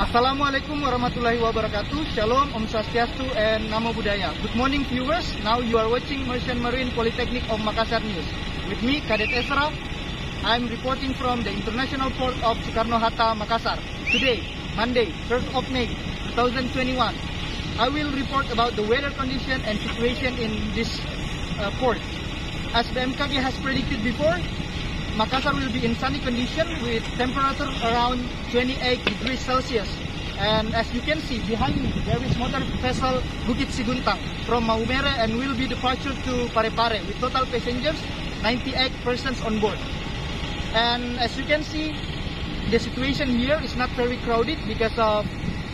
Assalamualaikum warahmatullahi wabarakatuh. Shalom, Om Swastiastu, and Namo Buddhaya. Good morning, viewers. Now you are watching Merchant Marine Polytechnic of Makassar News. With me, Cadet Ezra. I'm reporting from the International Port of Soekarno-Hatta, Makassar. Today, Monday, 3rd of May, 2021. I will report about the weather condition and situation in this port. As the MKG has predicted before, Makassar will be in sunny condition with temperature around 28 degrees Celsius. And as you can see behind me, there is motor vessel Bukit Siguntang from Maumere and will be departure to Parepare with total passengers 98 persons on board. And as you can see, the situation here is not very crowded because of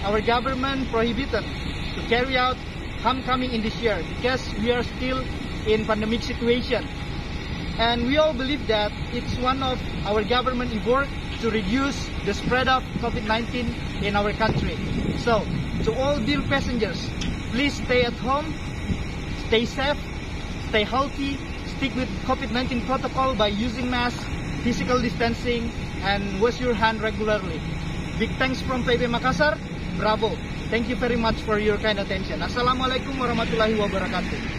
our government prohibited to carry out homecoming in this year because we are still in pandemic situation. And we all believe that it's one of our government effort to reduce the spread of COVID-19 in our country. So, to all dear passengers, please stay at home, stay safe, stay healthy, stick with COVID-19 protocol by using masks, physical distancing, and wash your hand regularly. Big thanks from PB Makassar. Bravo. Thank you very much for your kind attention. Assalamualaikum warahmatullahi wabarakatuh.